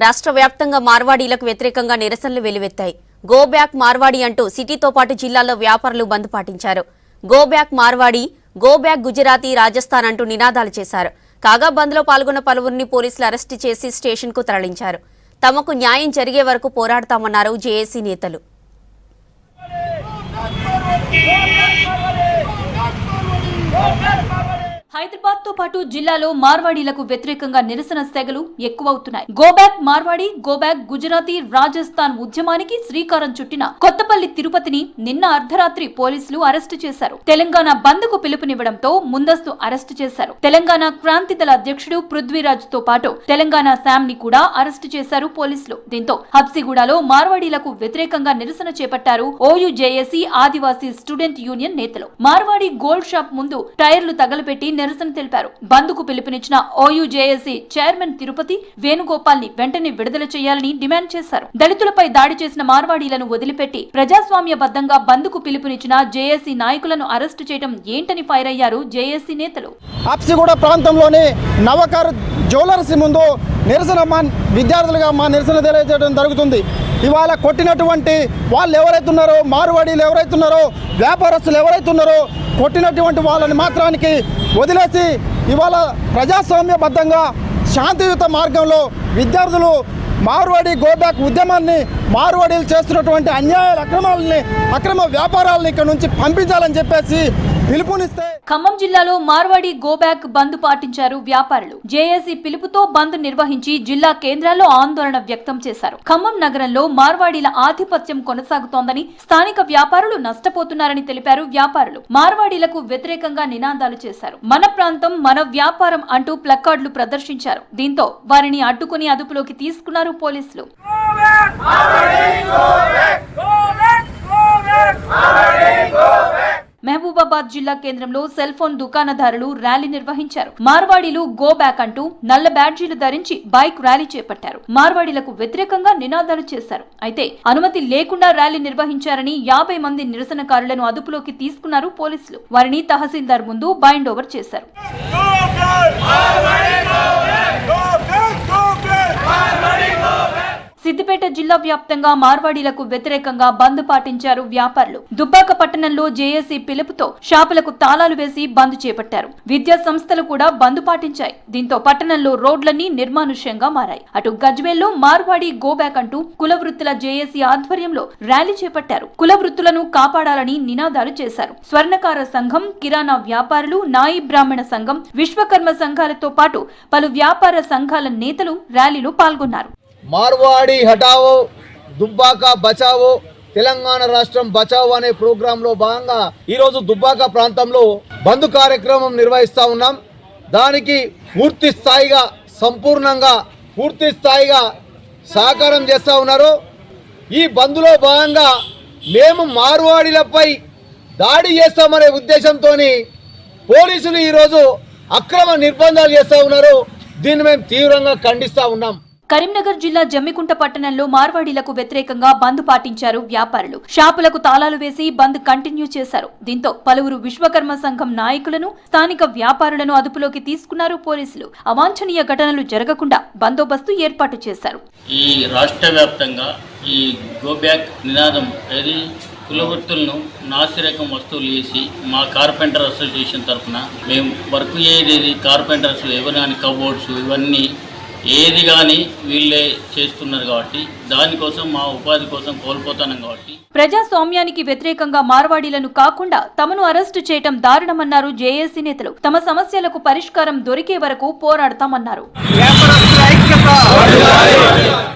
రాష్ట్ర వ్యాప్తంగా మార్వాడీలకు వ్యతిరేకంగా నిరసనలు వెలువెత్తాయి. గో బ్యాక్ మార్వాడి అంటూ సిటీతో పాటు జిల్లాల్లో వ్యాపారులు బంద్ పాటించారు. Go back Marwadi, go back Gujarati, Rajasthan అంటూ నినాదాలు చేశారు. కాగా బంద్లో పాల్గొన్న పలువురిని పోలీసులు అరెస్టు చేసి స్టేషన్కు తరలించారు. తమకు న్యాయం జరిగే వరకు పోరాడతామన్నారు జేఏసీ నేతలు. హైదరాబాద్ తో పాటు జిల్లాలో మార్వాడీలకు వ్యతిరేకంగా నిరసన సెగలు ఎక్కువవుతున్నాయి. గోబ్యాక్ మార్వాడి, గోబ్యాక్ గుజరాతీ, రాజస్థాన్ ఉద్యమానికి శ్రీకారం చుట్టిన కొత్తపల్లి తిరుపతిని నిన్న అర్ధరాత్రి పోలీసులు అరెస్టు చేశారు. తెలంగాణ బంద్ కు పిలుపునివ్వడంతో ముందస్తు అరెస్టు చేశారు. తెలంగాణ క్రాంతి దళ అధ్యక్షుడు పృథ్వీరాజ్ తో పాటు తెలంగాణ శామ్ ని కూడా అరెస్టు చేశారు పోలీసులు. దీంతో హబ్సిగూడలో మార్వాడీలకు వ్యతిరేకంగా నిరసన చేపట్టారు ఓయూ జేఏసీ ఆదివాసీ స్టూడెంట్ యూనియన్ నేతలు. మార్వాడి గోల్డ్ షాప్ ముందు టైర్లు తగలపెట్టి నిరసన తెలిపారు. బంద్కు పిలుపునిచ్చిన OU JAC chairman Tirupati Venugopal ని వెంటనే విడుదల చేయాలని డిమాండ్ చేశారు. దళితులపై దాడి చేసిన మార్వాడీలను వదిలిపెట్టి ప్రజాస్వామ్యబద్ధంగా బంద్కు పిలుపునిచ్చిన జేఏసీ నాయకులను అరెస్టు చేయడం ఏంటని ఫైర్ అయ్యారు జేఏసీ నేతలు. హబ్సిగూడ ప్రాంతంలోని నవకార్ జ్యువెలర్స్ ముందు విద్యార్థులుగా మా నిరసన తెలియజేయడం జరుగుతుంది. ఇవాళ కొట్టినటువంటి వాళ్ళు ఎవరైతే ఉన్నారో, మార్వాడీలు ఎవరైతే ఉన్నారో, వ్యాపారస్తులు ఎవరైతే ఉన్నారో, కొట్టినటువంటి వాళ్ళని మాత్రానికి వదిలేసి ఇవాళ ప్రజాస్వామ్యబద్ధంగా శాంతియుత మార్గంలో విద్యార్థులు మార్వాడి గోబ్యాక్ ఉద్యమాన్ని, మార్వాడీలు చేస్తున్నటువంటి అన్యాయాల అక్రమ వ్యాపారాలను ఇక్కడ నుంచి పంపించాలని చెప్పేసి పిలుపునిస్తే ఖమ్మం జిల్లాలో మార్వాడి గోబ్యాక్ బంద్ పాటించారు వ్యాపారులు. జేఏసీ పిలుపుతో బంద్ నిర్వహించి జిల్లా కేంద్రాల్లో ఆందోళన వ్యక్తం చేశారు. ఖమ్మం నగరంలో మార్వాడీల ఆధిపత్యం కొనసాగుతోందని, స్థానిక వ్యాపారులు నష్టపోతున్నారని తెలిపారు వ్యాపారులు. మార్వాడీలకు వ్యతిరేకంగా నినాదాలు చేశారు. మన ప్రాంతం మన వ్యాపారం అంటూ ప్లకార్డులు ప్రదర్శించారు. దీంతో వారిని అడ్డుకుని అదుపులోకి తీసుకున్నారు పోలీసులు. మహబూబాబాద్ జిల్లా కేంద్రంలో సెల్ ఫోన్ దుకాణదారులు ర్యాలీ నిర్వహించారు. మార్వాడీలు గో బ్యాక్ అంటూ నల్ల బ్యాడ్జీలు ధరించి బైక్ ర్యాలీ చేపట్టారు. మార్వాడీలకు వ్యతిరేకంగా నినాదాలు చేశారు. అయితే అనుమతి లేకుండా ర్యాలీ నిర్వహించారని 50 మంది నిరసనకారులను అదుపులోకి తీసుకున్నారు పోలీసులు. వారిని తహసీల్దార్ ముందు బైండ్ ఓవర్ చేశారు. సిద్దిపేట జిల్లా వ్యాప్తంగా మార్వాడీలకు వ్యతిరేకంగా బంద్ పాటించారు వ్యాపారులు. దుబ్బాక పట్టణంలో జేఏసీ పిలుపుతో షాపులకు తాళాలు వేసి బంద్ చేపట్టారు. విద్యా సంస్థలు కూడా బంద్ పాటించాయి. దీంతో పట్టణంలో రోడ్లన్నీ నిర్మానుష్యంగా మారాయి. అటు గజ్వేల్లో మార్వాడి గోబ్యాక్ అంటూ కుల వృత్తుల జేఏసీ ఆధ్వర్యంలో ర్యాలీ చేపట్టారు. కుల వృత్తులను కాపాడాలని నినాదాలు చేశారు. స్వర్ణకార సంఘం, కిరాణా వ్యాపారులు, నాయి బ్రాహ్మణ సంఘం, విశ్వకర్మ సంఘాలతో పాటు పలు వ్యాపార సంఘాల నేతలు ర్యాలీలో పాల్గొన్నారు. మార్వాడి హటావో, దుబ్బాక బచావో, తెలంగాణ రాష్ట్రం బచావో అనే ప్రోగ్రాంలో భాగంగా ఈరోజు దుబ్బాక ప్రాంతంలో బంద్ కార్యక్రమం నిర్వహిస్తూ ఉన్నాం. దానికి పూర్తి స్థాయిగా సహకారం చేస్తూ ఉన్నారు. ఈ బంద్లో భాగంగా మేము మార్వాడీలపై దాడి చేస్తామనే ఉద్దేశంతో పోలీసులు ఈరోజు అక్రమ నిర్బంధాలు చేస్తూ ఉన్నారు. దీన్ని మేము తీవ్రంగా ఖండిస్తూ ఉన్నాం. కరీంనగర్ జిల్లా జమ్మికుంట పట్టణంలో మార్వాడీలకు వ్యతిరేకంగా బంద్ పాటించారు వ్యాపారులు. షాపులకు తాళాలు వేసి బంద్ కంటిన్యూ చేశారు. దీంతో పలువురు విశ్వకర్మ సంఘం నాయకులను, స్థానిక వ్యాపారులను అదుపులోకి తీసుకున్నారు పోలీసులు. అవాంఛనీయ ఘటనలు జరగకుండా బందోబస్తు ఏర్పాటు చేశారు. ఈ రాష్ట్ర వ్యాప్తంగా ఈ గోబ్యాక్ నినాదం ఏది కులవృత్తులను నాసిరకం వస్తువులు వేసి మా కార్పెంటర్ అసోసియేషన్ తరఫున మేము వర్క్ ఏది కార్పెంటర్స్ ఎవరు కానీ కబోర్డ్స్ ఇవన్నీ ఏది కానీ వీళ్ళే చేస్తున్నారు కాబట్టి దానికోసం మా ఉపాధి కోసం కోల్పోతాం కాబట్టి ప్రజాస్వామ్యానికి వ్యతిరేకంగా మార్వాడీలను కాకుండా తమను అరెస్టు చేయటం దారుణమన్నారు జేఏసీ నేతలు. తమ సమస్యలకు పరిష్కారం దొరికే వరకు పోరాడతామన్నారు.